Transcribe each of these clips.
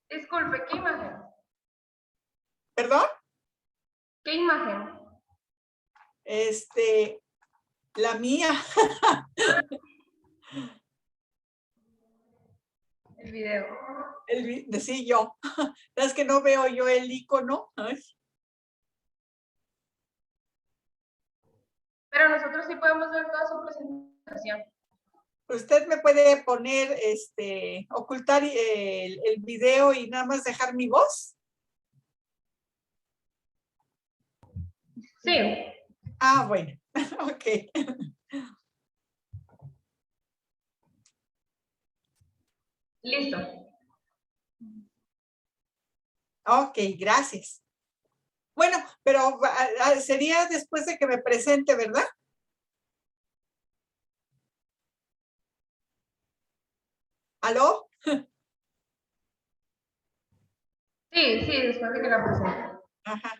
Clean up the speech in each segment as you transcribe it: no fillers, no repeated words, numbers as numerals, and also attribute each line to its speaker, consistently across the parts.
Speaker 1: Disculpe, ¿qué imagen?
Speaker 2: ¿Perdón?
Speaker 1: ¿Qué imagen?
Speaker 2: La mía.
Speaker 1: El video.
Speaker 2: Sí, yo. Es que no veo yo el icono. Ay.
Speaker 1: Pero nosotros sí podemos ver toda su presentación.
Speaker 2: Usted me puede poner, ocultar el video y nada más dejar mi voz.
Speaker 1: Sí.
Speaker 2: Ah, bueno. Ok.
Speaker 1: Listo.
Speaker 2: Ok, gracias. Bueno, pero sería después de que me presente, ¿verdad? ¿Aló?
Speaker 1: Sí, después de que la presente.
Speaker 2: Ajá.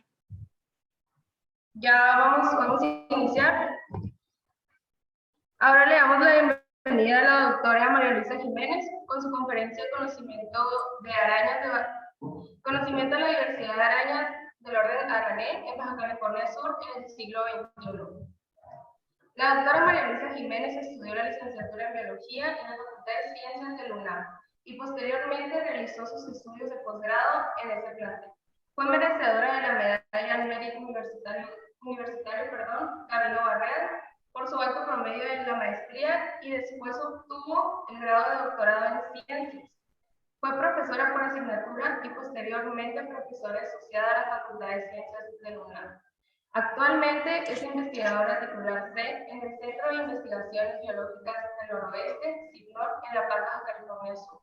Speaker 1: Ya vamos a iniciar. Ahora le damos la bienvenida a la doctora María Luisa Jiménez con su conferencia de conocimiento de arañas, conocimiento de la diversidad de arañas del orden arané en Baja California Sur en el siglo XXI. La doctora María Luisa Jiménez estudió la licenciatura en Biología en la Facultad de Ciencias de la UNAM y posteriormente realizó sus estudios de posgrado en ese plantel. Fue merecedora de la medalla al mérito universitario Gabino Barrera por su alto promedio en la maestría y después obtuvo el grado de doctorado en Ciencias. Fue profesora por asignatura y posteriormente profesora asociada a la Facultad de Ciencias de la UNAM. Actualmente es investigadora titular C en el Centro de Investigaciones Biológicas del Noroeste, CIBNOR, en La Paz, California Sur.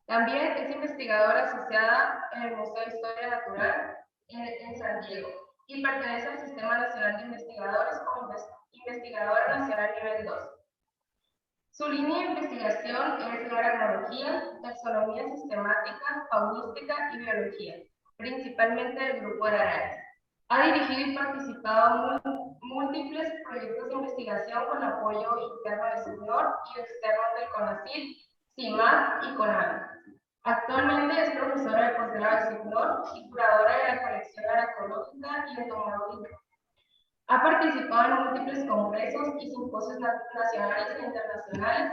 Speaker 1: También es investigadora asociada en el Museo de Historia Natural en San Diego y pertenece al Sistema Nacional de Investigadores como investigadora nacional nivel 2. Su línea de investigación es la aracnología, taxonomía sistemática, faunística y biología, principalmente del grupo de arañas. Ha dirigido y participado en múltiples proyectos de investigación con apoyo interno de CIBNOR y externo del CONACYT, CIMAD y CONAVI. Actualmente es profesora de posgrado de CIBNOR y curadora de la colección aracnológica y entomológica. Ha participado en múltiples congresos y simposios nacionales e internacionales,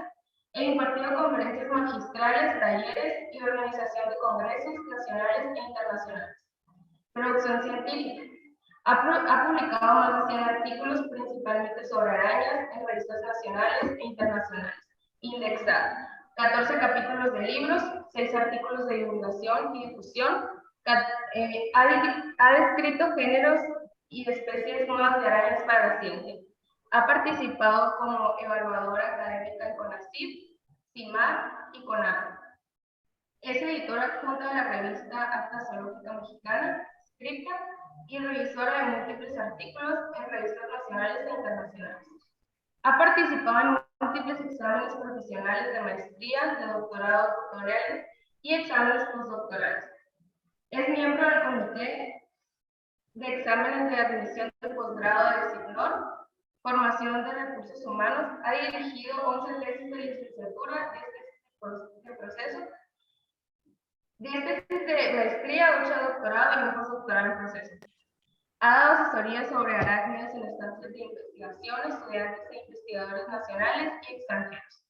Speaker 1: e impartido conferencias magistrales, talleres y organización de congresos nacionales e internacionales. Producción científica. Ha publicado más de 100 artículos, principalmente sobre arañas, en revistas nacionales e internacionales. Indexado. 14 capítulos de libros, 6 artículos de divulgación y difusión. Ha descrito géneros y especies nuevas de arañas para la ciencia. Ha participado como evaluadora académica en CONACYT, CIMAD y CONAVI. Es editora adjunta de la revista Acta Zoológica Mexicana, Scripta, y revisora de múltiples artículos en revistas nacionales e internacionales. Ha participado en múltiples exámenes profesionales de maestría, de doctorado tutoriales y exámenes postdoctorales. Es miembro del Comité de Exámenes de Admisión de Posgrado de CIBNOR, Formación de Recursos Humanos. Ha dirigido 11 tesis de licenciatura de este proceso. De tesis de maestría, 8 doctorado y un postdoctorado en proceso. Ha dado asesoría sobre arácnidos en estancias de investigación, estudiantes e investigadores nacionales y extranjeros.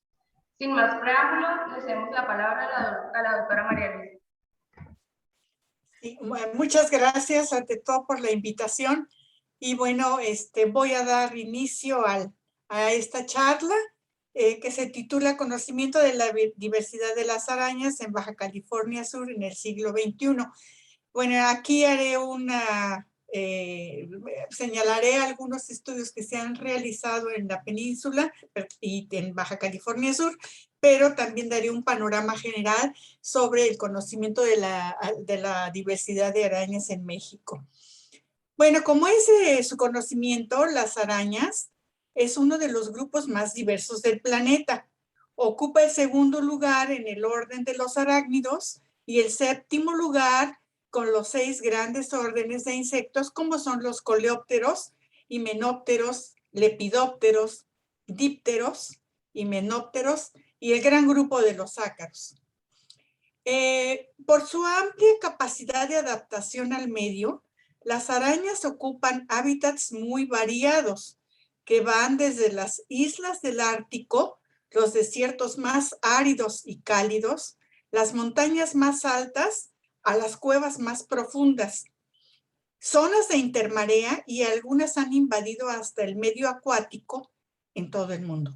Speaker 1: Sin más preámbulo, le cedemos la palabra a la doctora María Luisa.
Speaker 2: Sí, muchas gracias ante todo por la invitación. Y bueno, voy a dar inicio a esta charla que se titula Conocimiento de la diversidad de las arañas en Baja California Sur en el siglo XXI. Bueno, aquí haré señalaré algunos estudios que se han realizado en la península y en Baja California Sur, pero también daré un panorama general sobre el conocimiento de la diversidad de arañas en México. Bueno, como es su conocimiento, las arañas es uno de los grupos más diversos del planeta. Ocupa el segundo lugar en el orden de los arácnidos y el séptimo lugar con los 6 grandes órdenes de insectos, como son los coleópteros, himenópteros, lepidópteros, dípteros, himenópteros y el gran grupo de los ácaros. Por su amplia capacidad de adaptación al medio, las arañas ocupan hábitats muy variados, que van desde las islas del Ártico, los desiertos más áridos y cálidos, las montañas más altas, a las cuevas más profundas. Zonas de intermarea y algunas han invadido hasta el medio acuático en todo el mundo.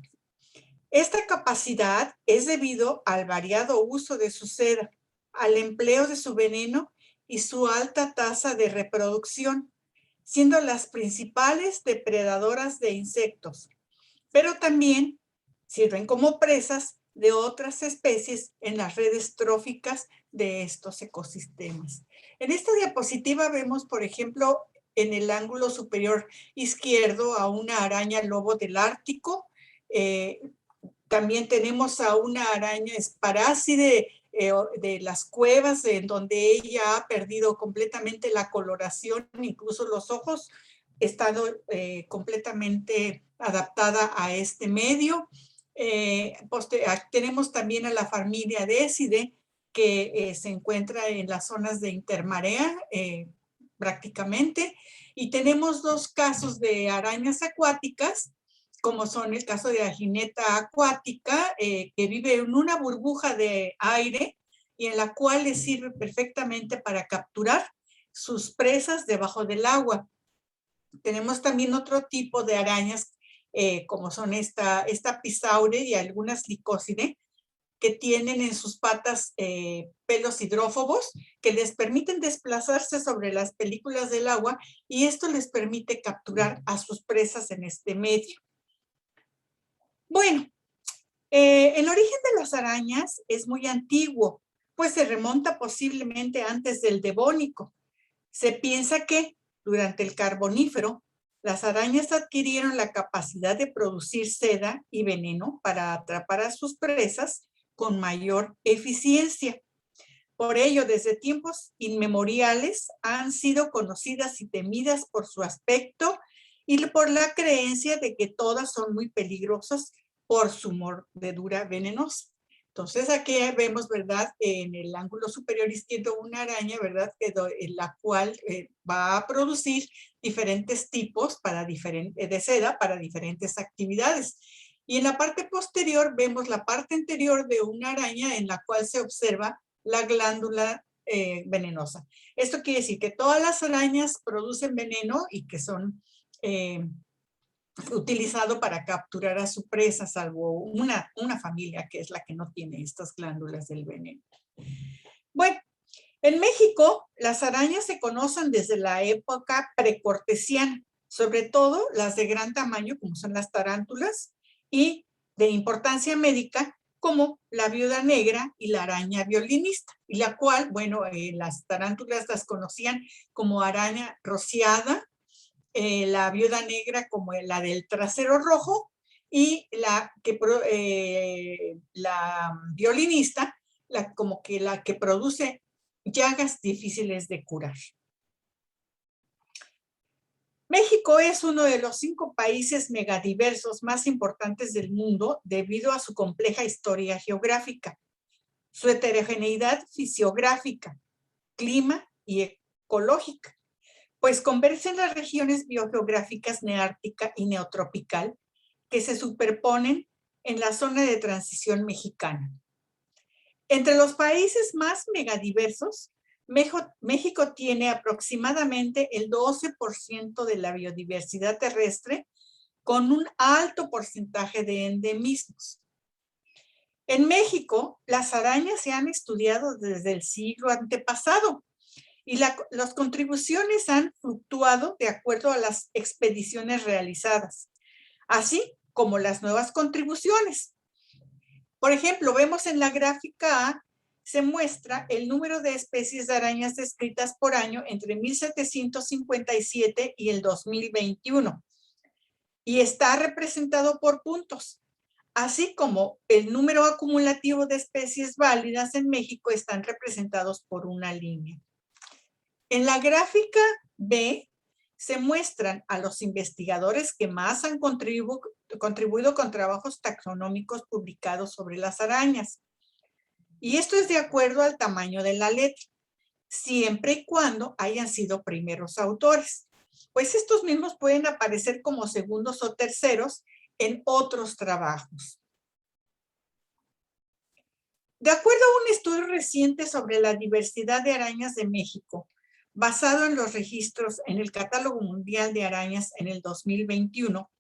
Speaker 2: Esta capacidad es debido al variado uso de su seda, al empleo de su veneno y su alta tasa de reproducción, siendo las principales depredadoras de insectos, pero también sirven como presas de otras especies en las redes tróficas de estos ecosistemas. En esta diapositiva vemos, por ejemplo, en el ángulo superior izquierdo a una araña lobo del Ártico. También tenemos a una araña esparáside de las cuevas, en donde ella ha perdido completamente la coloración, incluso los ojos, estando completamente adaptada a este medio. Tenemos también a la familia Décide, que se encuentra en las zonas de intermarea prácticamente. Y tenemos dos casos de arañas acuáticas, como son el caso de la jineta acuática, que vive en una burbuja de aire y en la cual le sirve perfectamente para capturar sus presas debajo del agua. Tenemos también otro tipo de arañas, como son esta pisaure y algunas licócide, que tienen en sus patas pelos hidrófobos que les permiten desplazarse sobre las películas del agua, y esto les permite capturar a sus presas en este medio. Bueno, el origen de las arañas es muy antiguo, pues se remonta posiblemente antes del Devónico. Se piensa que durante el Carbonífero, las arañas adquirieron la capacidad de producir seda y veneno para atrapar a sus presas con mayor eficiencia. Por ello, desde tiempos inmemoriales han sido conocidas y temidas por su aspecto y por la creencia de que todas son muy peligrosas por su mordedura venenosa. Entonces aquí vemos, ¿verdad? En el ángulo superior izquierdo una araña, ¿verdad? En la cual va a producir diferentes tipos de seda para diferentes actividades. Y en la parte posterior vemos la parte anterior de una araña en la cual se observa la glándula venenosa. Esto quiere decir que todas las arañas producen veneno y que son utilizado para capturar a su presa, salvo una familia que es la que no tiene estas glándulas del veneno. Bueno, en México las arañas se conocen desde la época precortesiana, sobre todo las de gran tamaño, como son las tarántulas, y de importancia médica, como la viuda negra y la araña violinista, y la cual, bueno, las tarántulas las conocían como araña rociada, la viuda negra como la del trasero rojo, y la violinista, como que la que produce llagas difíciles de curar. México es uno de los 5 países megadiversos más importantes del mundo debido a su compleja historia geográfica, su heterogeneidad fisiográfica, clima y ecológica, pues convergen las regiones biogeográficas neártica y neotropical que se superponen en la zona de transición mexicana. Entre los países más megadiversos, México tiene aproximadamente el 12% de la biodiversidad terrestre, con un alto porcentaje de endemismos. En México, las arañas se han estudiado desde el siglo antepasado, y las contribuciones han fluctuado de acuerdo a las expediciones realizadas, así como las nuevas contribuciones. Por ejemplo, vemos en la gráfica A, se muestra el número de especies de arañas descritas por año entre 1757 y el 2021, y está representado por puntos, así como el número acumulativo de especies válidas en México están representados por una línea. En la gráfica B se muestran a los investigadores que más han contribuido con trabajos taxonómicos publicados sobre las arañas. Y esto es de acuerdo al tamaño de la letra, siempre y cuando hayan sido primeros autores. Pues estos mismos pueden aparecer como segundos o terceros en otros trabajos. De acuerdo a un estudio reciente sobre la diversidad de arañas de México, basado en los registros en el Catálogo Mundial de Arañas en el 2021,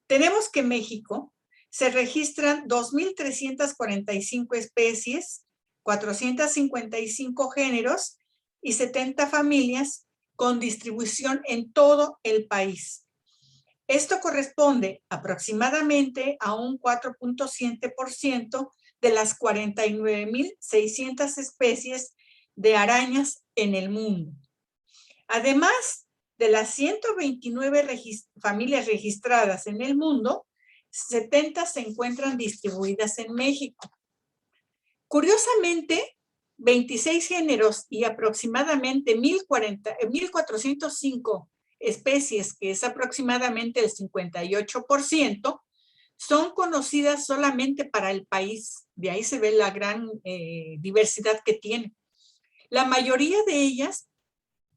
Speaker 2: tenemos que en México se registran 2.345 especies, 455 géneros y 70 familias con distribución en todo el país. Esto corresponde aproximadamente a un 4.7% de las 49.600 especies de arañas en el mundo. Además de las 129 familias registradas en el mundo, 70 se encuentran distribuidas en México. Curiosamente, 26 géneros y aproximadamente 1.405 especies, que es aproximadamente el 58%, son conocidas solamente para el país. De ahí se ve la gran diversidad que tiene. La mayoría de ellas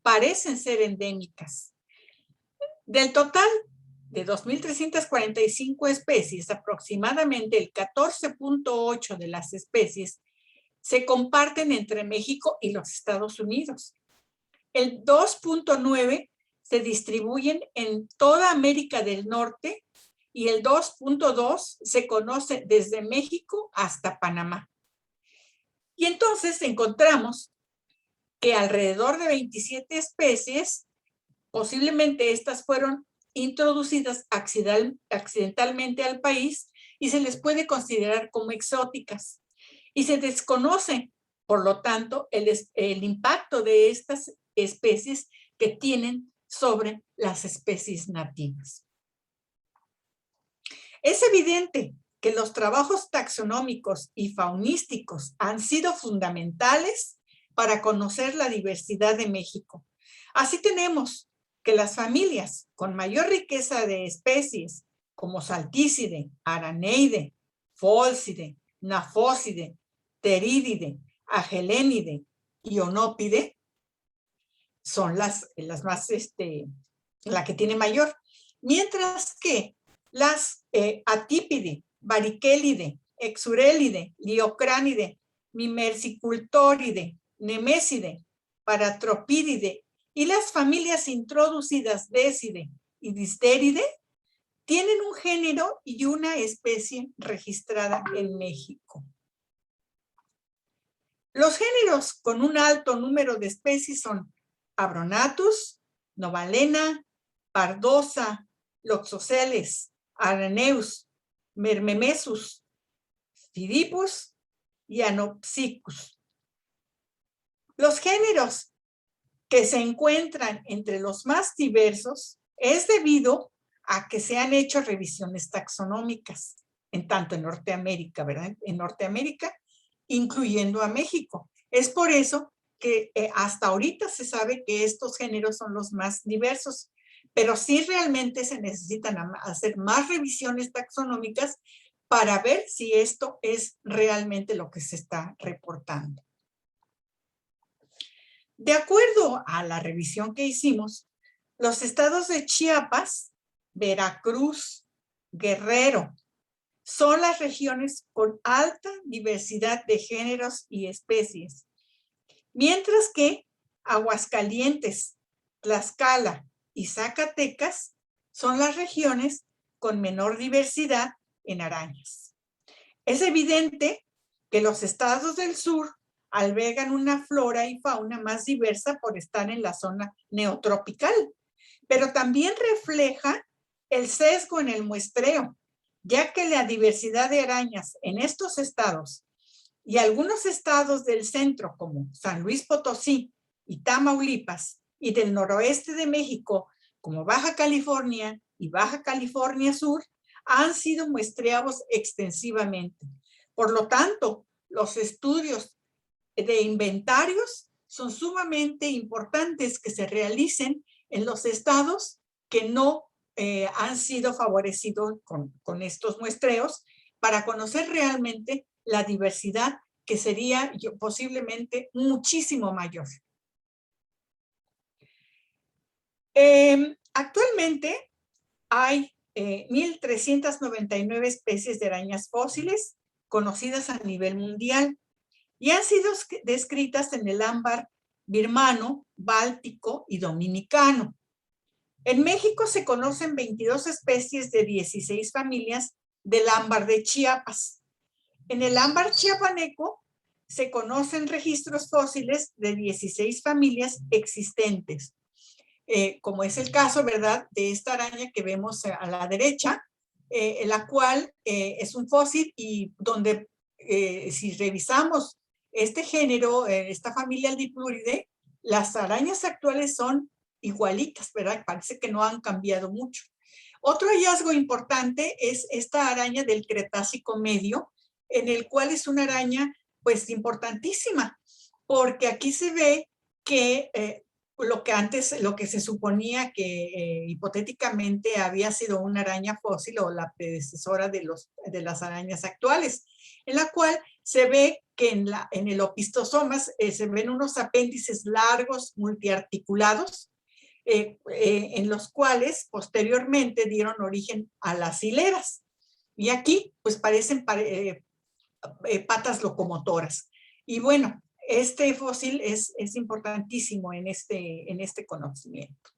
Speaker 2: parecen ser endémicas. Del total de 2.345 especies, aproximadamente el 14.8 de las especies se comparten entre México y los Estados Unidos. El 2.9 se distribuyen en toda América del Norte y el 2.2 se conoce desde México hasta Panamá. Y entonces encontramos que alrededor de 27 especies, posiblemente estas fueron introducidas accidentalmente al país y se les puede considerar como exóticas. Y se desconoce, por lo tanto, el impacto de estas especies que tienen sobre las especies nativas. Es evidente que los trabajos taxonómicos y faunísticos han sido fundamentales para conocer la diversidad de México. Así tenemos que las familias con mayor riqueza de especies, como Salticide, Araneide, Fólcide, Nafócide, Pterídide, Agelénide y Onópide, son las más, la que tiene mayor. Mientras que las Atípide, Bariquélide, Exurélide, Liocránide, Mimercicultoride, Neméside, Paratropídide y las familias introducidas Décide y Distéride tienen un género y una especie registrada en México. Los géneros con un alto número de especies son Abronatus, Novalena, Pardosa, Loxoceles, Araneus, Mermemesus, Fidipus y Anopsicus. Los géneros que se encuentran entre los más diversos es debido a que se han hecho revisiones taxonómicas, tanto en Norteamérica, ¿verdad? En Norteamérica, incluyendo a México. Es por eso que hasta ahorita se sabe que estos géneros son los más diversos, pero sí realmente se necesitan hacer más revisiones taxonómicas para ver si esto es realmente lo que se está reportando. De acuerdo a la revisión que hicimos, los estados de Chiapas, Veracruz, Guerrero, son las regiones con alta diversidad de géneros y especies, mientras que Aguascalientes, Tlaxcala y Zacatecas son las regiones con menor diversidad en arañas. Es evidente que los estados del sur albergan una flora y fauna más diversa por estar en la zona neotropical, pero también refleja el sesgo en el muestreo, ya que la diversidad de arañas en estos estados y algunos estados del centro como San Luis Potosí y Tamaulipas y del noroeste de México como Baja California y Baja California Sur han sido muestreados extensivamente. Por lo tanto, los estudios de inventarios son sumamente importantes que se realicen en los estados que no han sido favorecidos con estos muestreos para conocer realmente la diversidad que sería posiblemente muchísimo mayor. Actualmente hay 1.399 especies de arañas fósiles conocidas a nivel mundial y han sido descritas en el ámbar birmano, báltico y dominicano. En México se conocen 22 especies de 16 familias del ámbar de Chiapas. En el ámbar chiapaneco se conocen registros fósiles de 16 familias existentes, como es el caso, ¿verdad?, de esta araña que vemos a la derecha, la cual es un fósil y donde si revisamos este género, esta familia Dipluridae, las arañas actuales son igualitas, ¿verdad? Parece que no han cambiado mucho. Otro hallazgo importante es esta araña del Cretácico medio, en el cual es una araña, pues, importantísima, porque aquí se ve que lo que se suponía que hipotéticamente había sido una araña fósil o la predecesora de las arañas actuales, en la cual se ve que en el opistosomas se ven unos apéndices largos, multiarticulados, en los cuales posteriormente dieron origen a las hileras. Y aquí, pues, parecen patas locomotoras. Y bueno, este fósil es importantísimo en este conocimiento.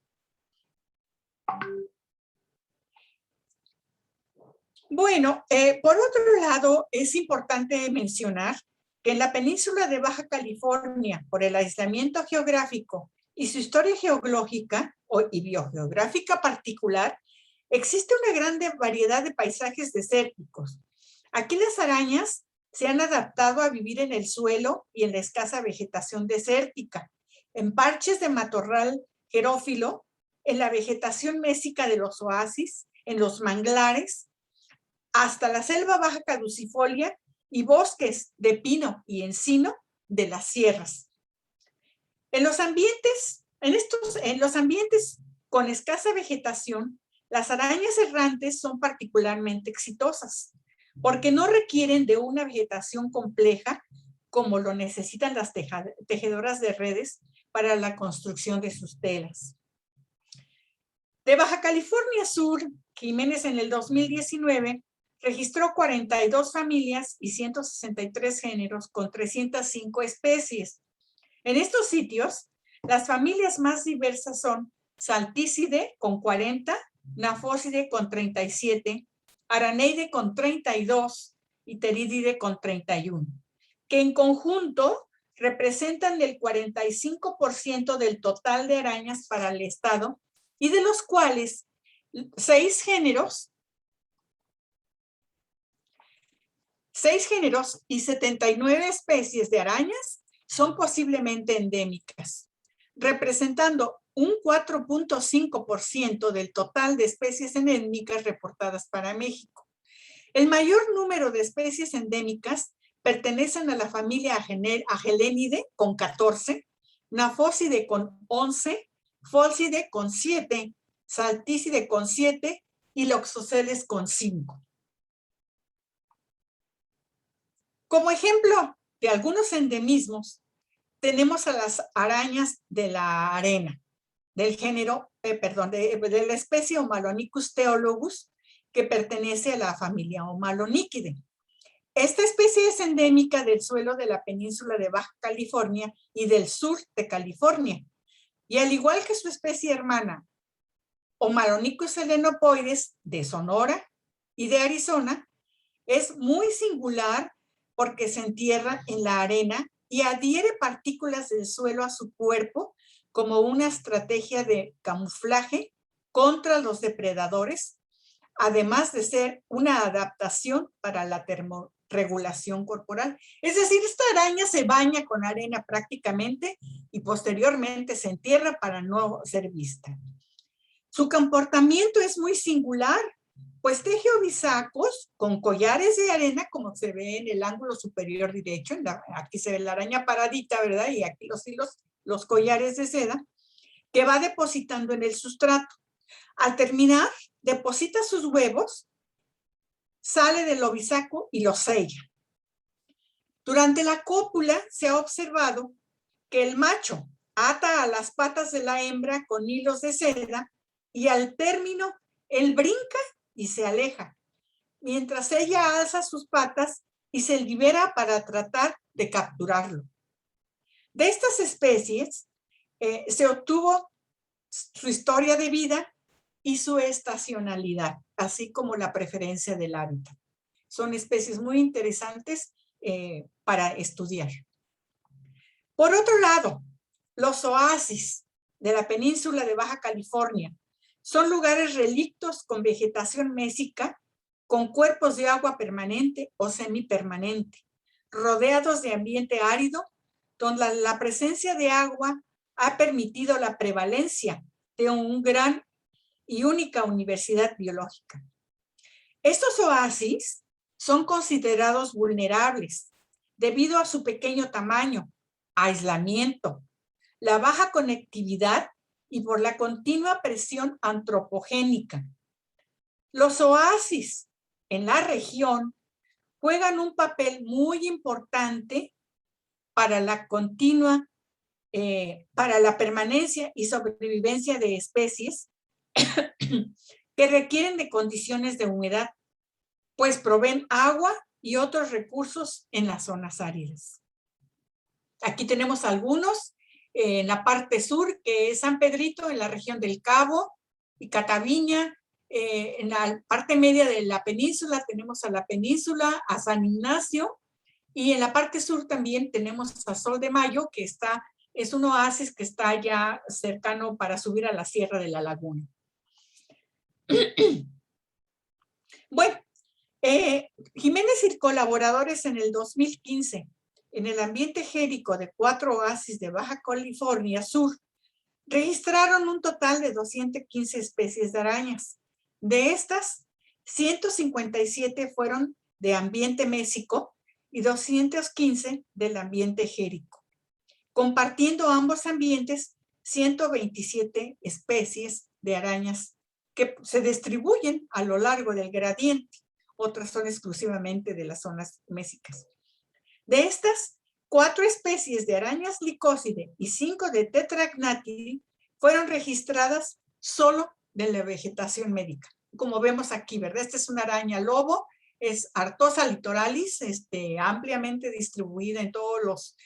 Speaker 2: Bueno, por otro lado, es importante mencionar que en la península de Baja California, por el aislamiento geográfico y su historia geológica y biogeográfica particular, existe una gran variedad de paisajes desérticos. Aquí las arañas se han adaptado a vivir en el suelo y en la escasa vegetación desértica, en parches de matorral xerófilo, en la vegetación mésica de los oasis, en los manglares, hasta la selva baja caducifolia y bosques de pino y encino de las sierras. En los ambientes con escasa vegetación, las arañas errantes son particularmente exitosas, porque no requieren de una vegetación compleja como lo necesitan las tejedoras de redes para la construcción de sus telas. De Baja California Sur, Jiménez en el 2019 registró 42 familias y 163 géneros con 305 especies. En estos sitios, las familias más diversas son Salticide con 40, Nafocide con 37, Araneide con 32 y Pteridide con 31, que en conjunto representan el 45% del total de arañas para el estado y de los cuales 6 géneros y 79 especies de arañas son posiblemente endémicas, representando un 4.5% del total de especies endémicas reportadas para México. El mayor número de especies endémicas pertenecen a la familia Agelenidae con 14, Nafocide con 11, Pholcide con 7, Salticide con 7 y Loxoceles con 5. Como ejemplo de algunos endemismos, tenemos a las arañas de la arena, del género, de la especie Omalonicus theologus, que pertenece a la familia Omaloniquidae. Esta especie es endémica del suelo de la península de Baja California y del sur de California. Y al igual que su especie hermana, Omalonicus selenopoides, de Sonora y de Arizona, es muy singular porque se entierra en la arena y adhiere partículas del suelo a su cuerpo como una estrategia de camuflaje contra los depredadores, además de ser una adaptación para la termorregulación corporal. Es decir, esta araña se baña con arena prácticamente y posteriormente se entierra para no ser vista. Su comportamiento es muy singular, pues teje ovisacos con collares de arena, como se ve en el ángulo superior derecho. Aquí se ve la araña paradita, ¿verdad? Y aquí los collares de seda, que va depositando en el sustrato. Al terminar, deposita sus huevos, sale del ovisaco y los sella. Durante la cópula se ha observado que el macho ata a las patas de la hembra con hilos de seda y al término él brinca y se aleja, mientras ella alza sus patas y se libera para tratar de capturarlo. De estas especies se obtuvo su historia de vida y su estacionalidad, así como la preferencia del hábitat. Son especies muy interesantes para estudiar. Por otro lado, los oasis de la península de Baja California son lugares relictos con vegetación mésica, con cuerpos de agua permanente o semipermanente, rodeados de ambiente árido, donde la presencia de agua ha permitido la prevalencia de un gran y única universidad biológica. Estos oasis son considerados vulnerables debido a su pequeño tamaño, aislamiento, la baja conectividad y por la continua presión antropogénica. Los oasis en la región juegan un papel muy importante para la continua, para la permanencia y sobrevivencia de especies que requieren de condiciones de humedad, pues proveen agua y otros recursos en las zonas áridas. Aquí tenemos algunos en la parte sur, que es San Pedrito, en la región del Cabo, y Cataviña. En la parte media de la península tenemos a la península, a San Ignacio, y en la parte sur también tenemos a Sol de Mayo, que es un oasis que está ya cercano para subir a la Sierra de la Laguna. Bueno, Jiménez y colaboradores en el 2015, en el ambiente gérico de 4 oasis de Baja California Sur, registraron un total de 215 especies de arañas. De estas, 157 fueron de ambiente mésico y 215 del ambiente gérico, compartiendo ambos ambientes 127 especies de arañas que se distribuyen a lo largo del gradiente. Otras son exclusivamente de las zonas mésicas. De estas, 4 especies de arañas licócide y 5 de Tetragnathidae fueron registradas solo de la vegetación médica. Como vemos aquí, ¿verdad? Esta es una araña lobo, es Artosa litoralis, ampliamente distribuida en todos los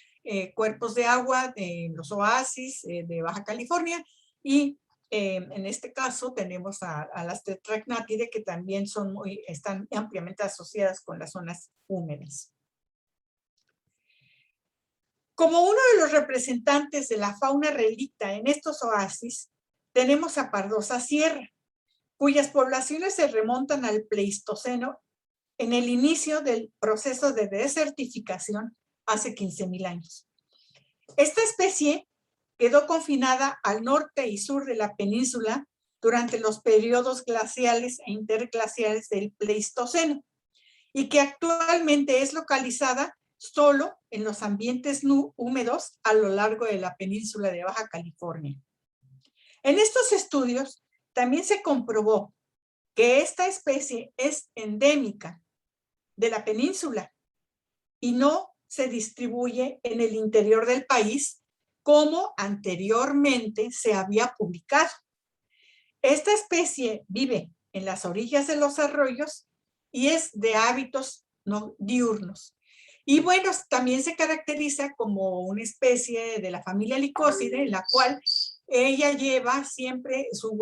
Speaker 2: cuerpos de agua, de los oasis de Baja California, y en este caso tenemos a las Tetragnathidae, que también están ampliamente asociadas con las zonas húmedas. Como uno de los representantes de la fauna relicta en estos oasis, tenemos a Pardosa sierra, cuyas poblaciones se remontan al Pleistoceno en el inicio del proceso de desertificación hace 15,000 años. Esta especie quedó confinada al norte y sur de la península durante los periodos glaciales e interglaciales del Pleistoceno y que actualmente es localizada solo en los ambientes húmedos a lo largo de la península de Baja California. En estos estudios también se comprobó que esta especie es endémica de la península y no se distribuye en el interior del país como anteriormente se había publicado. Esta especie vive en las orillas de los arroyos y es de hábitos diurnos. Y bueno, también se caracteriza como una especie de la familia Licócide, en la cual ella lleva siempre su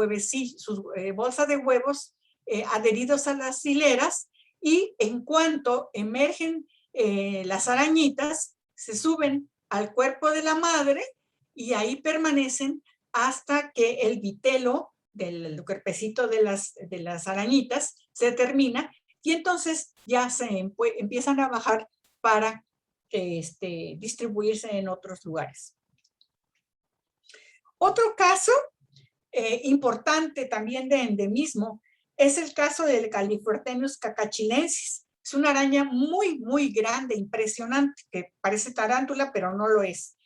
Speaker 2: bolsa de huevos adheridos a las hileras, y en cuanto emergen las arañitas, se suben al cuerpo de la madre y ahí permanecen hasta que el vitelo del cuerpecito de las arañitas se termina, y entonces ya empiezan a bajar para distribuirse en otros lugares. Otro caso importante también de endemismo es el caso del Callifortenus cacachilensis. Es una araña muy, muy grande, impresionante, que parece tarántula, pero no lo es.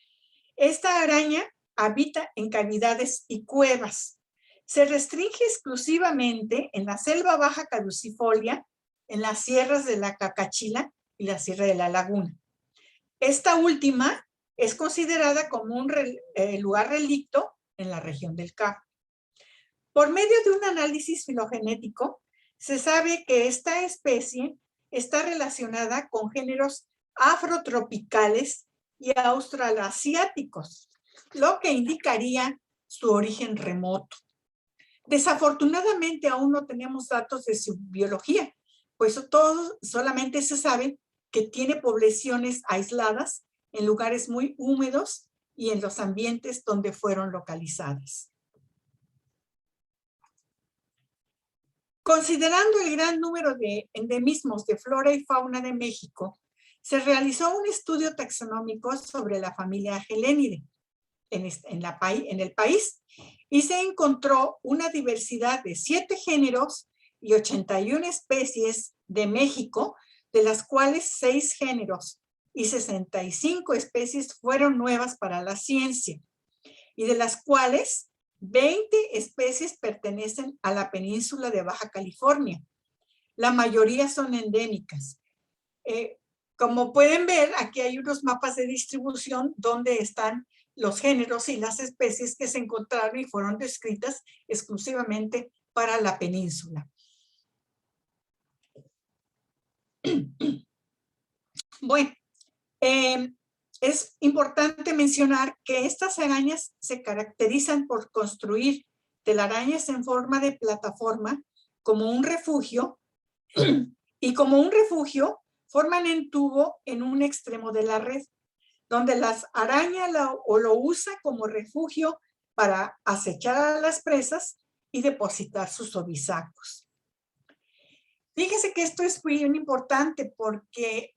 Speaker 2: Esta araña habita en cavidades y cuevas. Se restringe exclusivamente en la selva baja caducifolia, en las sierras de la Cacachila y la Sierra de la Laguna. Esta última es considerada como un lugar relicto en la región del Cabo. Por medio de un análisis filogenético, se sabe que esta especie está relacionada con géneros afrotropicales y australasiáticos, lo que indicaría su origen remoto. Desafortunadamente aún no tenemos datos de su biología, pues solamente se sabe que tiene poblaciones aisladas en lugares muy húmedos y en los ambientes donde fueron localizadas. Considerando el gran número de endemismos de flora y fauna de México, se realizó un estudio taxonómico sobre la familia Agelenidae en el país y se encontró una diversidad de 7 géneros y 81 especies de México, de las cuales 6 géneros y 65 especies fueron nuevas para la ciencia, y de las cuales 20 especies pertenecen a la península de Baja California. La mayoría son endémicas. Como pueden ver, aquí hay unos mapas de distribución donde están los géneros y las especies que se encontraron y fueron descritas exclusivamente para la península. Bueno, es importante mencionar que estas arañas se caracterizan por construir telarañas en forma de plataforma como un refugio, y como un refugio forman en tubo en un extremo de la red, donde las arañas lo usa como refugio para acechar a las presas y depositar sus ovisacos. Fíjese que esto es muy importante porque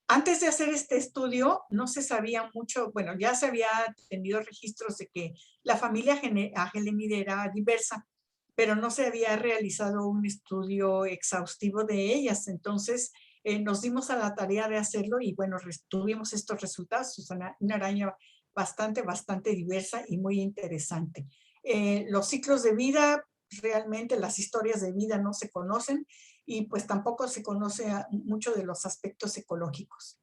Speaker 2: antes de hacer este estudio no se sabía mucho, bueno, ya se había tenido registros de que la familia Agelenidae era diversa, pero no se había realizado un estudio exhaustivo de ellas. Entonces nos dimos a la tarea de hacerlo y bueno, tuvimos estos resultados. Es una araña bastante diversa y muy interesante. Los ciclos de vida, realmente las historias de vida no se conocen y pues tampoco se conoce mucho de los aspectos ecológicos.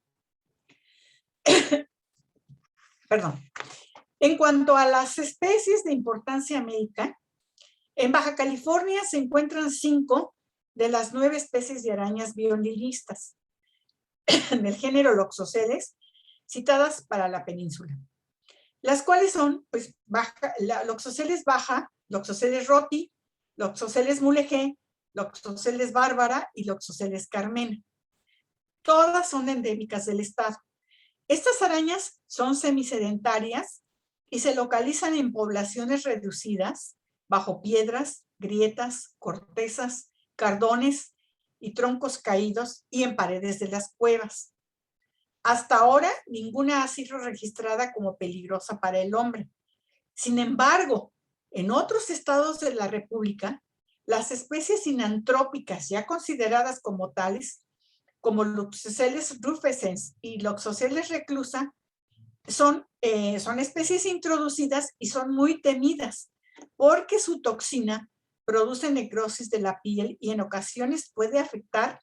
Speaker 2: Perdón. En cuanto a las especies de importancia médica, en Baja California se encuentran 5 de las 9 especies de arañas violinistas del género Loxosceles citadas para la península, las cuales son pues, Loxosceles baja, Loxosceles roti, Loxosceles mulegé, Loxosceles bárbara y Loxosceles carmena. Todas son endémicas del estado. Estas arañas son semisedentarias y se localizan en poblaciones reducidas, bajo piedras, grietas, cortezas, cardones y troncos caídos y en paredes de las cuevas. Hasta ahora, ninguna ha sido registrada como peligrosa para el hombre. Sin embargo, en otros estados de la República, las especies inantrópicas ya consideradas como tales, como Loxosceles rufescens y Loxosceles reclusa, son especies introducidas y son muy temidas porque su toxina produce necrosis de la piel y en ocasiones puede afectar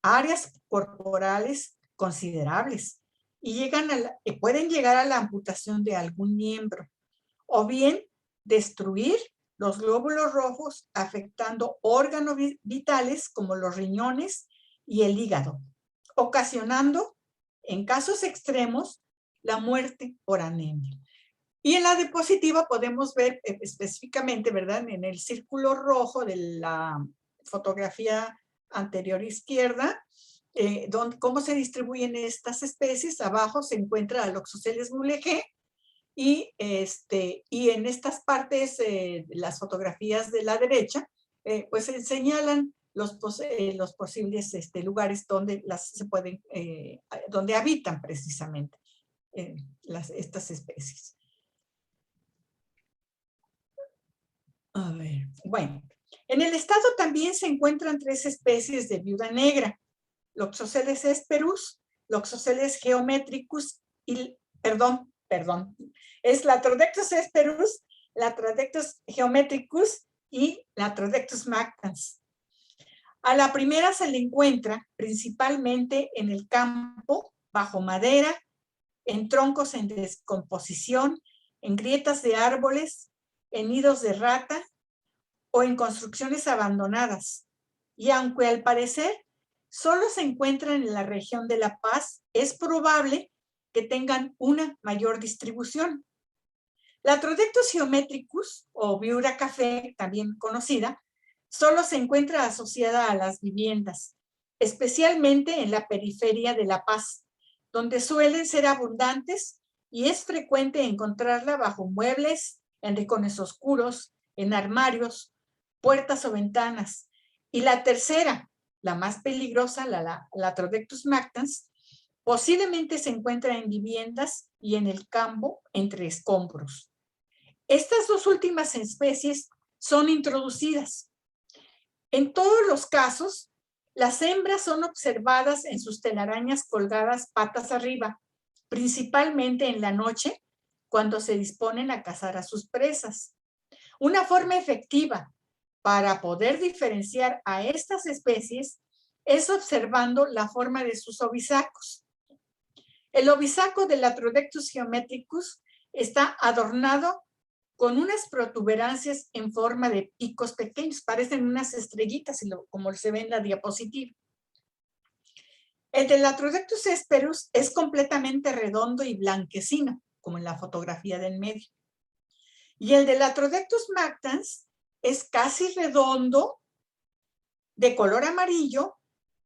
Speaker 2: áreas corporales considerables y pueden llegar a la amputación de algún miembro o bien destruir los glóbulos rojos afectando órganos vitales como los riñones y el hígado, ocasionando, en casos extremos, la muerte por anemia. Y en la diapositiva podemos ver específicamente, ¿verdad? En el círculo rojo de la fotografía anterior izquierda, cómo se distribuyen estas especies. Abajo se encuentra Loxosceles mulegé y en estas partes, las fotografías de la derecha, pues señalan los posibles lugares donde donde habitan precisamente estas especies. A ver, bueno, en el estado también se encuentran 3 especies de viuda negra: Loxosceles hesperus, Loxosceles geometricus y, es Latrodectus hesperus, Latrodectus geometricus y Latrodectus mactans. A la primera se le encuentra principalmente en el campo, bajo madera, en troncos en descomposición, en grietas de árboles, en nidos de rata o en construcciones abandonadas. Y aunque al parecer solo se encuentran en la región de La Paz, es probable que tengan una mayor distribución. La Trodectus geometricus, o viura café, también conocida, solo se encuentra asociada a las viviendas, especialmente en la periferia de La Paz, donde suelen ser abundantes y es frecuente encontrarla bajo muebles, en rincones oscuros, en armarios, puertas o ventanas. Y la tercera, la más peligrosa, la Trodectus mactans, posiblemente se encuentra en viviendas y en el campo entre escombros. Estas dos últimas especies son introducidas. En todos los casos, las hembras son observadas en sus telarañas colgadas patas arriba, principalmente en la noche, cuando se disponen a cazar a sus presas. Una forma efectiva para poder diferenciar a estas especies es observando la forma de sus ovisacos. El ovisaco de la Trodectus geometricus está adornado con unas protuberancias en forma de picos pequeños, parecen unas estrellitas, como se ve en la diapositiva. El de la Trodectus hesperus es completamente redondo y blanquecino, como en la fotografía del medio. Y el de la Trodectus mactans es casi redondo, de color amarillo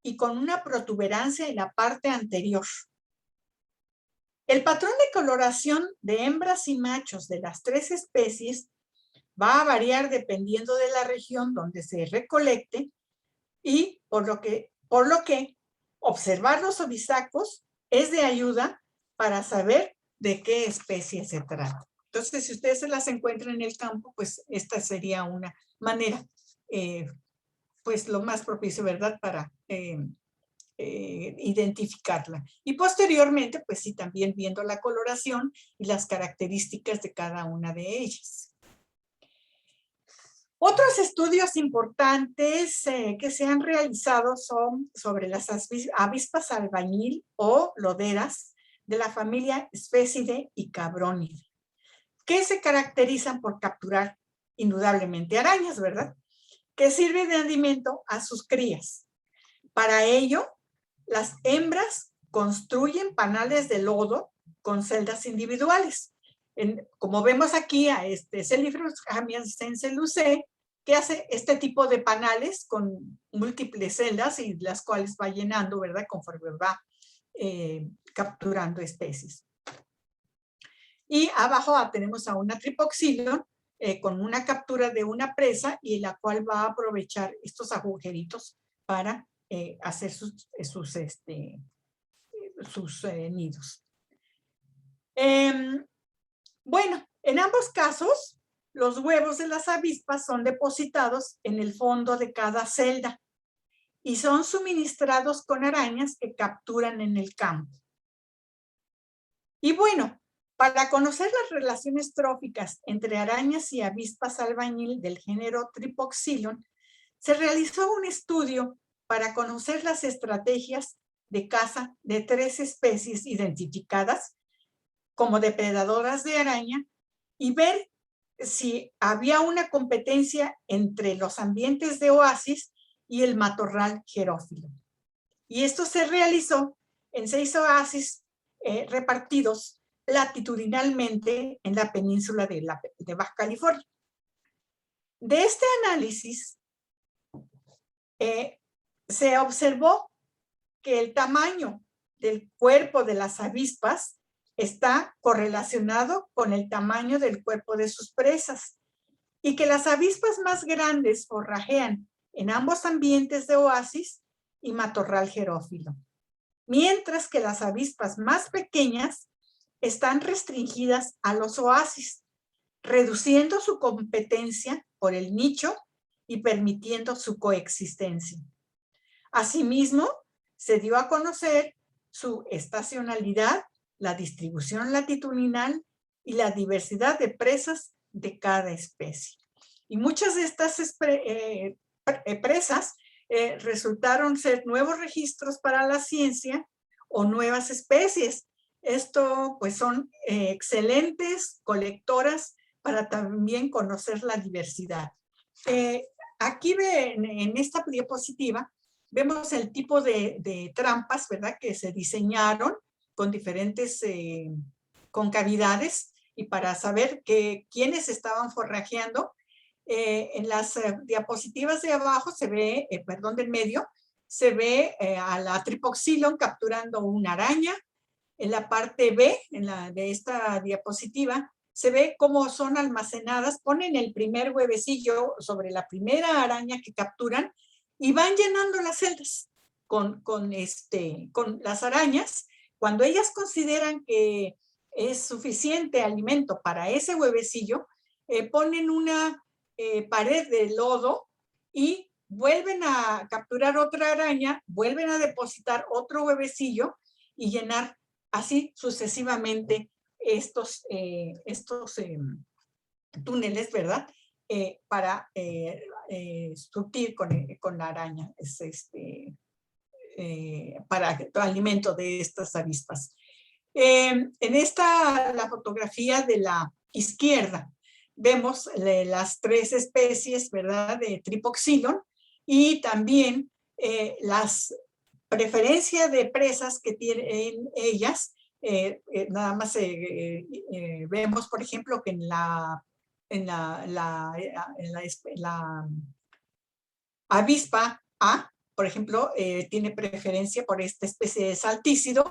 Speaker 2: y con una protuberancia en la parte anterior. El patrón de coloración de hembras y machos de las tres especies va a variar dependiendo de la región donde se recolecte y por lo que observar los ovisacos es de ayuda para saber de qué especie se trata. Entonces, si ustedes se las encuentran en el campo, pues esta sería una manera, pues lo más propicio, ¿verdad?, para identificarla. Y posteriormente, pues sí, también viendo la coloración y las características de cada una de ellas. Otros estudios importantes que se han realizado son sobre las avispas albañil o loderas de la familia Sphaecidae y Cabronidae, que se caracterizan por capturar indudablemente arañas, ¿verdad?, que sirven de alimento a sus crías. Para ello, las hembras construyen panales de lodo con celdas individuales. Como vemos aquí a Selifrus jamiacense luce, que hace este tipo de panales con múltiples celdas y las cuales va llenando, ¿verdad?, conforme va capturando especies. Y abajo tenemos a una Tripoxylon con una captura de una presa y la cual va a aprovechar estos agujeritos para hacer sus nidos. Bueno, en ambos casos, los huevos de las avispas son depositados en el fondo de cada celda y son suministrados con arañas que capturan en el campo. Y bueno, para conocer las relaciones tróficas entre arañas y avispas albañil del género Tripoxylon, se realizó un estudio para conocer las estrategias de caza de 3 especies identificadas como depredadoras de araña y ver si había una competencia entre los ambientes de oasis y el matorral xerófilo. Y esto se realizó en 6 oasis repartidos latitudinalmente en la península de Baja California. De este análisis se observó que el tamaño del cuerpo de las avispas está correlacionado con el tamaño del cuerpo de sus presas y que las avispas más grandes forrajean en ambos ambientes de oasis y matorral xerófilo, mientras que las avispas más pequeñas están restringidas a los oasis, reduciendo su competencia por el nicho y permitiendo su coexistencia. Asimismo, se dio a conocer su estacionalidad, la distribución latitudinal y la diversidad de presas de cada especie. Y muchas de estas presas resultaron ser nuevos registros para la ciencia o nuevas especies. Esto pues son excelentes colectoras para también conocer la diversidad. Aquí en esta diapositiva vemos el tipo de trampas, ¿verdad?, que se diseñaron con diferentes concavidades y para saber quiénes estaban forrajeando. En las diapositivas de abajo se ve, perdón, del medio, se ve a la tripoxilon capturando una araña. En la parte B, de esta diapositiva, se ve cómo son almacenadas, ponen el primer huevecillo sobre la primera araña que capturan y van llenando las celdas con las arañas. Cuando ellas consideran que es suficiente alimento para ese huevecillo, ponen una pared de lodo y vuelven a capturar otra araña, vuelven a depositar otro huevecillo y llenar así sucesivamente estos túneles, ¿verdad? Para surtir con la araña, para el alimento de estas avispas. En la fotografía de la izquierda, vemos las 3 especies, ¿verdad?, de tripoxilon y también las preferencias de presas que tienen ellas. Nada más vemos, por ejemplo, que en la avispa A, por ejemplo, tiene preferencia por esta especie de saltícido,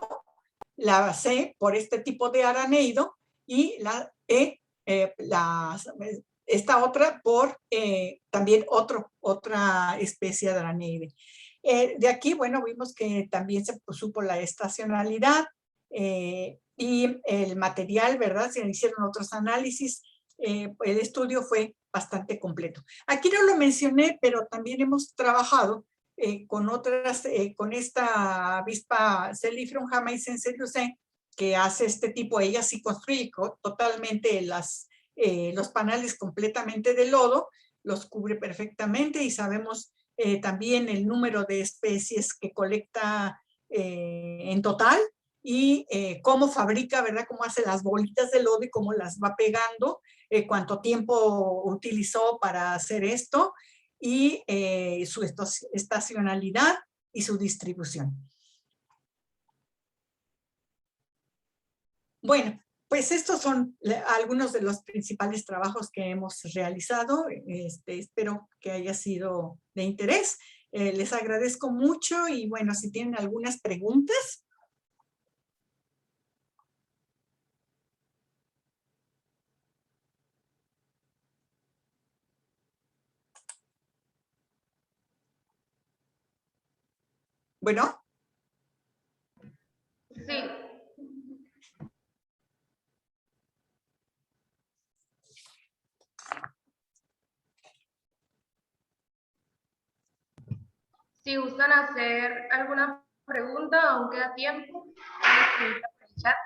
Speaker 2: la C por este tipo de araneido y la E, esta otra por también otra especie de araneide. De aquí, bueno, vimos que también se supo la estacionalidad y el material, ¿verdad? Se hicieron otros análisis. El estudio fue bastante completo. Aquí no lo mencioné, pero también hemos trabajado con otras, con esta avispa Celifron jamaicense que hace este tipo, ella sí construye totalmente los panales completamente de lodo, los cubre perfectamente y sabemos también el número de especies que colecta en total y cómo fabrica, ¿verdad? Cómo hace las bolitas de lodo y cómo las va pegando, cuánto tiempo utilizó para hacer esto y su estacionalidad y su distribución. Bueno, pues estos son algunos de los principales trabajos que hemos realizado. Espero que haya sido de interés. Les agradezco mucho y bueno, si tienen algunas preguntas. Bueno.
Speaker 1: Sí. Si gustan hacer alguna pregunta, aún queda tiempo, pueden escribirla por el chat.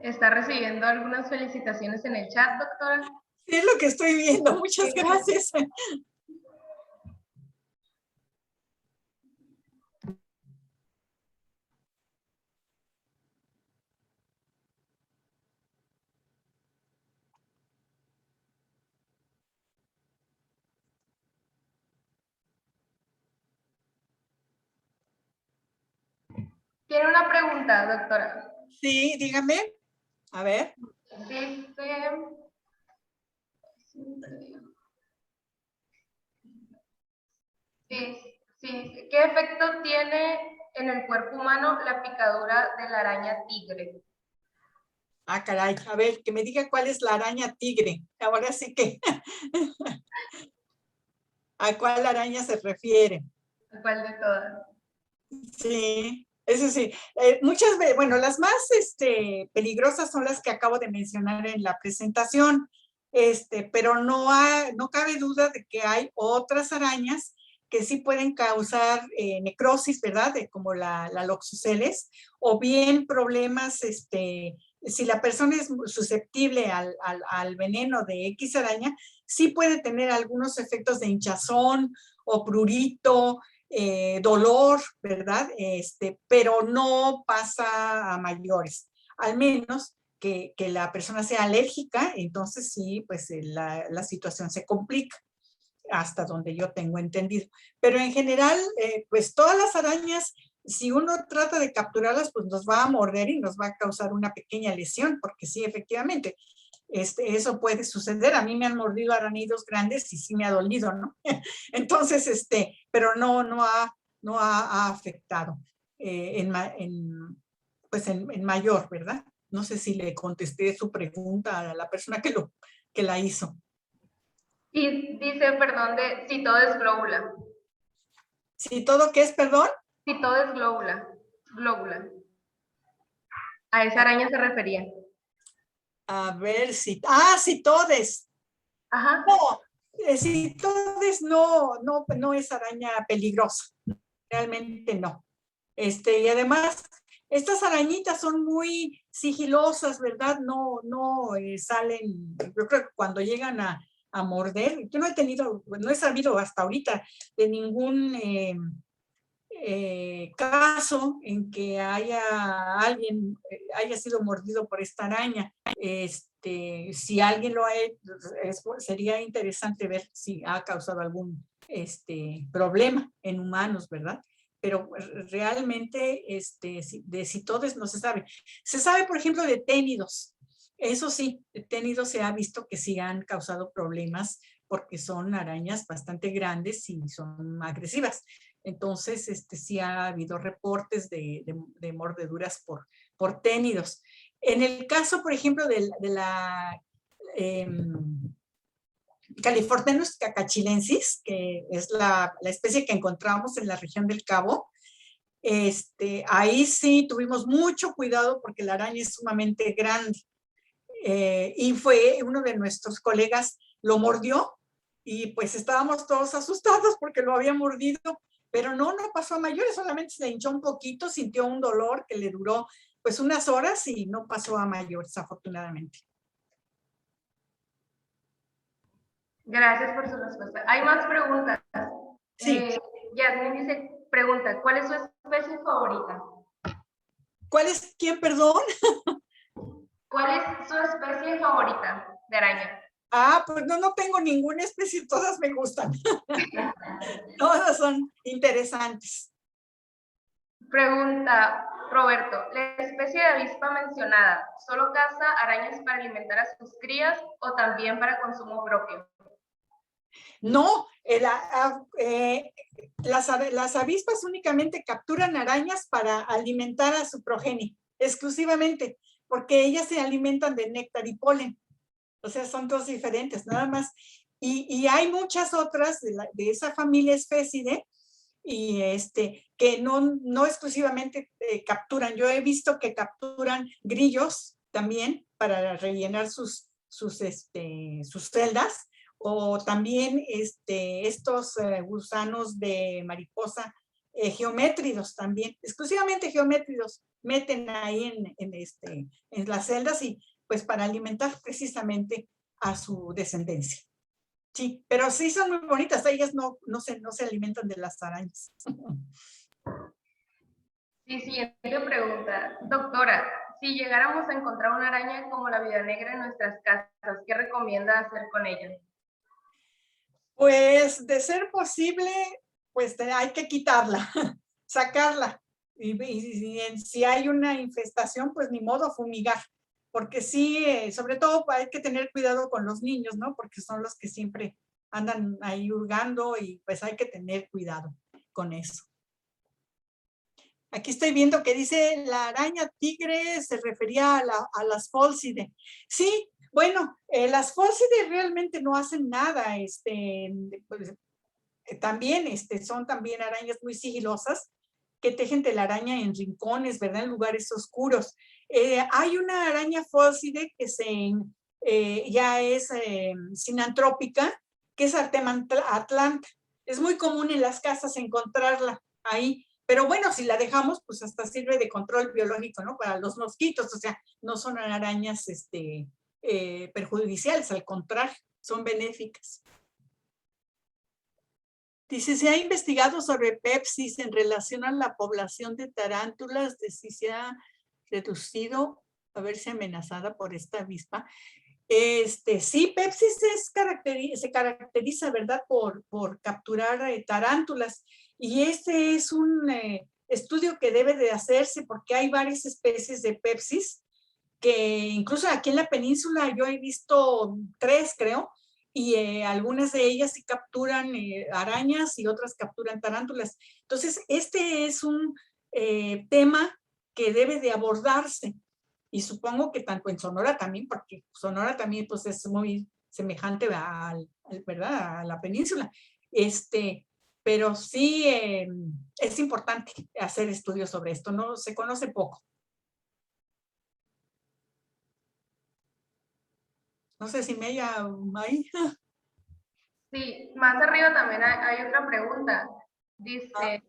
Speaker 1: ¿Está recibiendo algunas felicitaciones en el chat, doctora?
Speaker 2: Sí, es lo que estoy viendo. Muchas gracias.
Speaker 1: Tiene una pregunta, doctora.
Speaker 2: Sí, dígame. A ver.
Speaker 1: Sí. ¿Qué efecto tiene en el cuerpo humano la picadura de la araña tigre?
Speaker 2: Ah, caray. A ver, que me diga cuál es la araña tigre. Ahora sí que. ¿A cuál araña se refiere?
Speaker 1: ¿A cuál de todas?
Speaker 2: Sí. Eso sí, muchas veces, bueno, las más peligrosas son las que acabo de mencionar en la presentación, pero no cabe duda de que hay otras arañas que sí pueden causar necrosis, ¿verdad? Como la Loxosceles, o bien problemas, si la persona es susceptible al veneno de X araña, sí puede tener algunos efectos de hinchazón o prurito, dolor, ¿verdad? Pero no pasa a mayores, al menos que la persona sea alérgica, entonces sí, pues la situación se complica hasta donde yo tengo entendido. Pero en general, pues todas las arañas, si uno trata de capturarlas, pues nos va a morder y nos va a causar una pequeña lesión, porque sí, efectivamente, eso puede suceder. A mí me han mordido arañidos grandes y sí me ha dolido, ¿no? Entonces, pero no ha afectado pues en mayor, ¿verdad? No sé si le contesté su pregunta a la persona que la hizo.
Speaker 1: Y dice, perdón, de si todo es glóbula.
Speaker 2: Si todo qué es, perdón.
Speaker 1: Si todo es glóbula. Glóbula. A esa araña se refería.
Speaker 2: A ver si. Si todes.
Speaker 1: Ajá.
Speaker 2: No, si todes no es araña peligrosa. Realmente no. Y además, estas arañitas son muy sigilosas, ¿verdad? No salen, yo creo que cuando llegan a morder, yo no he sabido hasta ahorita de ningún caso en que haya sido mordido por esta araña. Si alguien lo ha hecho, sería interesante ver si ha causado algún problema en humanos, ¿verdad? Pero realmente de citodes no se sabe. Se sabe, por ejemplo, de ténidos. Eso sí, de ténidos se ha visto que sí han causado problemas porque son arañas bastante grandes y son agresivas. Entonces, sí ha habido reportes de mordeduras por ténidos. En el caso, por ejemplo, de la Californianus cacachilensis, que es la especie que encontramos en la región del Cabo, ahí sí tuvimos mucho cuidado porque la araña es sumamente grande. Y fue uno de nuestros colegas, lo mordió y pues estábamos todos asustados porque lo había mordido, pero no pasó a mayores, solamente se hinchó un poquito, sintió un dolor que le duró pues unas horas y no pasó a mayores, afortunadamente.
Speaker 1: Gracias por su respuesta. Hay más preguntas.
Speaker 2: Sí.
Speaker 1: Yasmin dice, pregunta, ¿cuál es su especie favorita?
Speaker 2: ¿Cuál es quién, perdón?
Speaker 1: ¿Cuál es su especie favorita de araña?
Speaker 2: Pues no tengo ninguna especie, todas me gustan. Todas son interesantes.
Speaker 1: Pregunta Roberto, ¿la especie de avispa mencionada solo caza arañas para alimentar a sus crías o también para consumo propio?
Speaker 2: No, las avispas únicamente capturan arañas para alimentar a su progenie, exclusivamente, porque ellas se alimentan de néctar y polen. O sea, son dos diferentes, nada más. Y hay muchas otras de esa familia Especidae y que no exclusivamente capturan. Yo he visto que capturan grillos también para rellenar sus celdas, o también estos gusanos de mariposa geométridos también, exclusivamente geométridos, meten ahí en las celdas y pues para alimentar precisamente a su descendencia. Sí, pero sí son muy bonitas, ellas no se alimentan de las arañas.
Speaker 1: Sí, siguiente pregunta. Doctora, si llegáramos a encontrar una araña como la vida negra en nuestras casas, ¿qué recomienda hacer con ella?
Speaker 2: Pues de ser posible, pues hay que quitarla, sacarla. Y si hay una infestación, pues ni modo fumigar. Porque sí, sobre todo hay que tener cuidado con los niños, ¿no? Porque son los que siempre andan ahí hurgando y pues hay que tener cuidado con eso. Aquí estoy viendo que dice la araña tigre se refería a las Pholcidae. Sí, bueno, las Pholcidae realmente no hacen nada. Pues, también son también arañas muy sigilosas, que tejen telaraña en rincones, ¿verdad? En lugares oscuros. Hay una araña fósile que ya es sinantrópica, que es Artemia atlanta. Es muy común en las casas encontrarla ahí. Pero bueno, si la dejamos, pues hasta sirve de control biológico, ¿no? Para los mosquitos, o sea, no son arañas perjudiciales, al contrario, son benéficas. Dice, ¿se ha investigado sobre Pepsis en relación a la población de tarántulas, de si se ha reducido a verse amenazada por esta avispa? Sí, Pepsis se caracteriza, ¿verdad?, por capturar tarántulas. Y este es un estudio que debe de hacerse porque hay varias especies de Pepsis que incluso aquí en la península yo he visto 3, creo, y algunas de ellas sí capturan arañas y otras capturan tarántulas. Entonces, este es un tema que debe de abordarse. Y supongo que tanto en Sonora también, porque Sonora también pues, es muy semejante ¿verdad?, a la península. Pero sí es importante hacer estudios sobre esto, no se conoce poco. No sé si me haya ahí.
Speaker 1: Sí, más arriba también hay otra pregunta. Dice,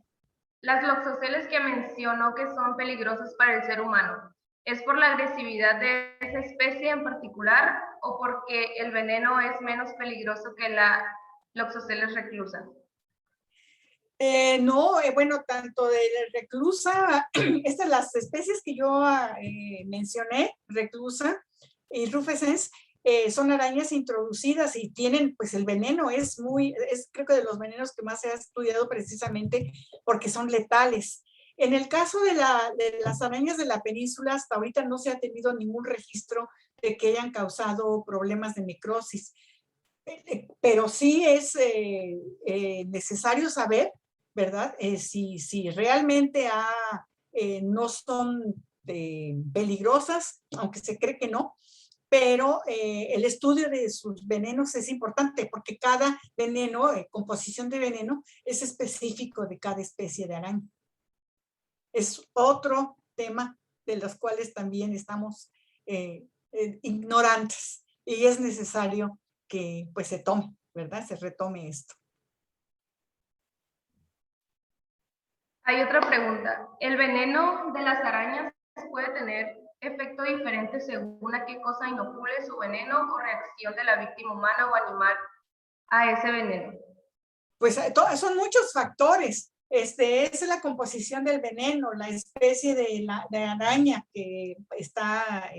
Speaker 1: las loxoceles que mencionó que son peligrosas para el ser humano, ¿es por la agresividad de esa especie en particular o porque el veneno es menos peligroso que la loxoceles reclusa?
Speaker 2: No, bueno, tanto de reclusa, estas las especies que yo mencioné, reclusa y rufescens, son arañas introducidas y tienen, pues el veneno es creo que de los venenos que más se ha estudiado precisamente porque son letales. En el caso de las arañas de la península, hasta ahorita no se ha tenido ningún registro de que hayan causado problemas de necrosis. Pero sí es necesario saber, ¿verdad? Si realmente no son peligrosas, aunque se cree que no, pero el estudio de sus venenos es importante porque cada veneno, composición de veneno, es específico de cada especie de araña. Es otro tema de los cuales también estamos ignorantes y es necesario que pues se tome, ¿verdad? Se retome esto.
Speaker 1: Hay otra pregunta. ¿El veneno de las arañas puede tener efecto diferente según a qué cosa inocule su veneno o reacción de la víctima humana o animal a ese veneno?
Speaker 2: Pues son muchos factores. Es la composición del veneno, la especie de araña que está,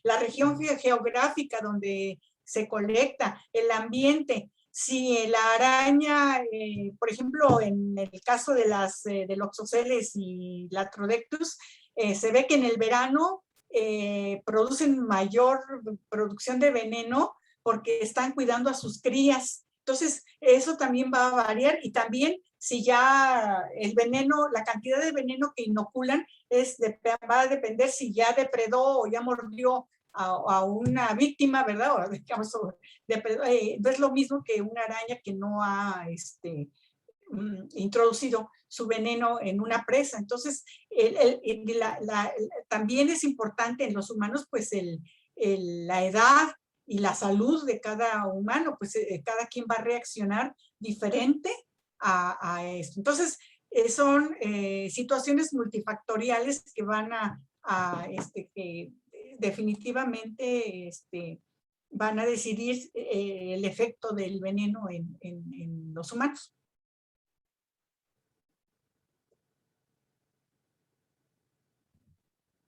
Speaker 2: la región geográfica donde se colecta, el ambiente. Si la araña, por ejemplo, en el caso de del Oxoceles y Latrodectus, se ve que en el verano producen mayor producción de veneno porque están cuidando a sus crías. Entonces, eso también va a variar y también si ya el veneno, la cantidad de veneno que inoculan va a depender si ya depredó o ya mordió a una víctima, ¿verdad? O, digamos, no es lo mismo que una araña que no ha introducido su veneno en una presa. Entonces, también es importante en los humanos, pues, la edad y la salud de cada humano, pues cada quien va a reaccionar diferente a esto. Entonces, son situaciones multifactoriales que van que definitivamente van a decidir el efecto del veneno en los humanos.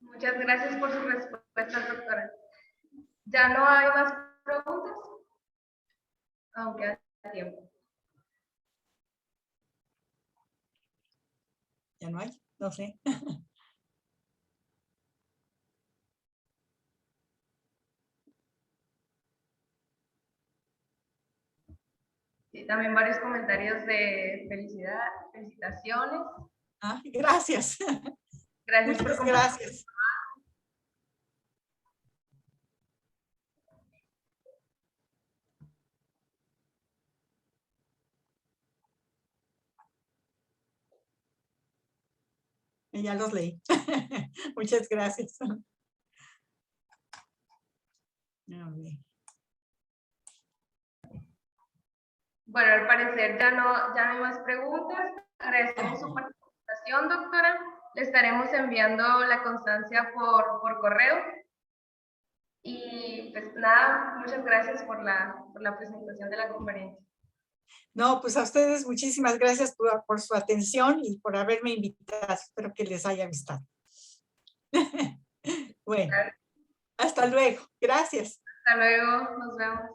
Speaker 1: Muchas gracias por su respuesta, doctora. ¿Ya no hay más preguntas? Aunque hay tiempo.
Speaker 2: Ya no hay, no sé.
Speaker 1: Sí, también varios comentarios de felicitaciones.
Speaker 2: Gracias.
Speaker 1: Gracias por
Speaker 2: Muchas
Speaker 1: compartir.
Speaker 2: gracias. Ya los leí. Muchas gracias. A ver.
Speaker 1: Bueno, al parecer ya no hay más preguntas. Agradecemos su participación, doctora. Le estaremos enviando la constancia por correo. Y pues nada, muchas gracias por la presentación de la conferencia.
Speaker 2: No, pues a ustedes muchísimas gracias por su atención y por haberme invitado. Espero que les haya gustado. Bueno, hasta luego. Gracias.
Speaker 1: Hasta luego, nos vemos.